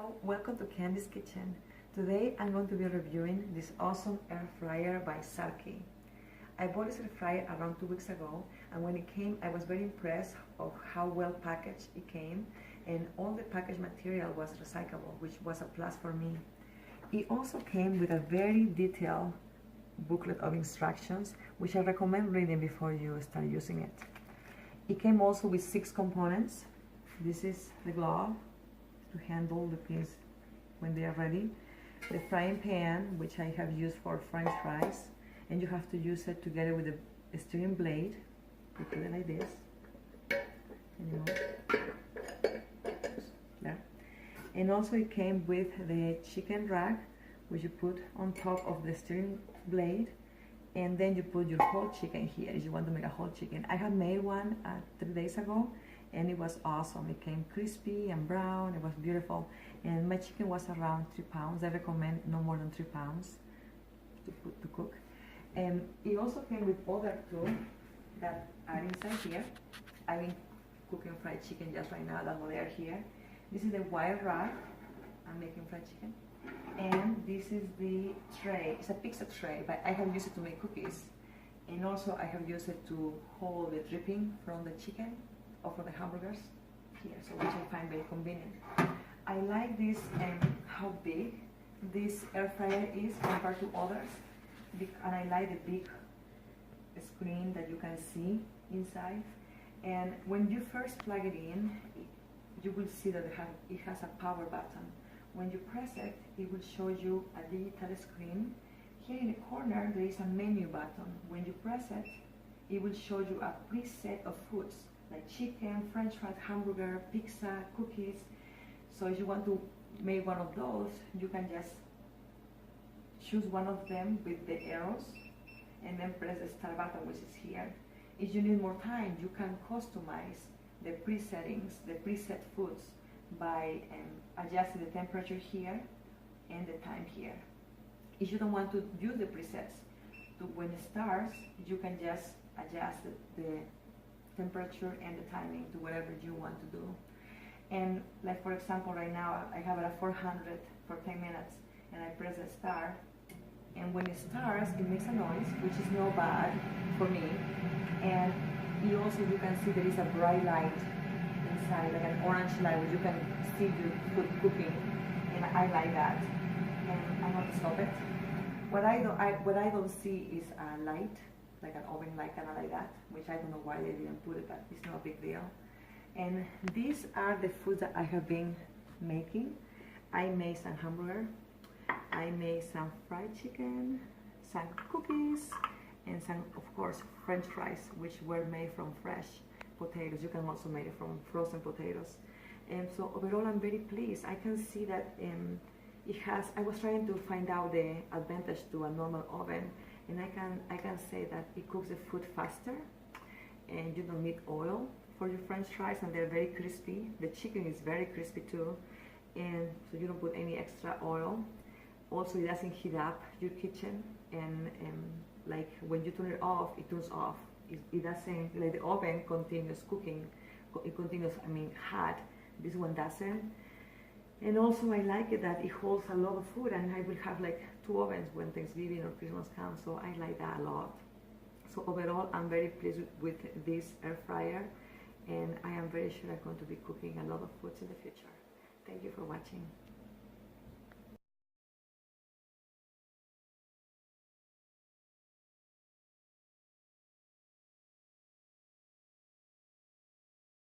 Hello, welcome to Candy's Kitchen. Today I'm going to be reviewing this awesome air fryer by Sarki. I bought this air fryer around 2 weeks ago, and when it came I was very impressed of how well packaged it came, and all the package material was recyclable, which was a plus for me. It also came with a very detailed booklet of instructions, which I recommend reading before you start using it. It came also with 6 components. This is the glove to handle the things when they are ready, the frying pan, which I have used for French fries, and you have to use it together with the steering blade. You put it like this, there. And also it came with the chicken rack, which you put on top of the steering blade, and then you put your whole chicken here if you want to make a whole chicken. I have made one 3 days ago, and it was awesome. It came crispy and brown. It was beautiful, and my chicken was around 3 pounds. I recommend no more than 3 pounds to cook. And it also came with other tools that are inside here. I've been cooking fried chicken just right now. That's why they are here. This is the wire rack. I'm making fried chicken, and this is the tray. It's a pizza tray, but I have used it to make cookies, and also I have used it to hold the dripping from the chicken or from the hamburgers here, so which I find very convenient. I like this and how big this air fryer is compared to others, and I like the big screen that you can see inside. And when you first plug it in, you will see that it has a power button. When you press it, it will show you a digital screen. Here in the corner there is a menu button. When you press it, it will show you a preset of foods like chicken, French fries, hamburger, pizza, cookies. So if you want to make one of those, you can just choose one of them with the arrows and then press the start button, which is here. If you need more time, you can customize the presettings, the preset foods by adjusting the temperature here and the time here. If you don't want to use the presets, when it starts, you can just adjust the temperature and the timing to whatever you want to do. And like for example, right now I have it at 400 for 10 minutes, and I press the start, and when it starts it makes a noise, which is not bad for me. And you can see there is a bright light inside, like an orange light, where you can see your food cooking, and I like that. And I'm going to stop it. What I don't see is a light, like an oven light, kind of like that, which I don't know why they didn't put it, but it's not a big deal. And these are the foods that I have been making. I made some hamburger, I made some fried chicken, some cookies, and some, of course, French fries, which were made from fresh potatoes. You can also make it from frozen potatoes. And so overall I'm very pleased. I can see that I was trying to find out the advantage to a normal oven, and I can say that it cooks the food faster, and you don't need oil for your French fries, and they're very crispy. The chicken is very crispy too, and so you don't put any extra oil. Also, it doesn't heat up your kitchen, and like when you turn it off, it turns off. It doesn't, like the oven continues cooking, it continues, hot. This one doesn't. And also I like it that it holds a lot of food, and I will have like 2 ovens when Thanksgiving or Christmas comes, so I like that a lot. So overall I'm very pleased with this air fryer, and I am very sure I'm going to be cooking a lot of foods in the future. Thank you for watching.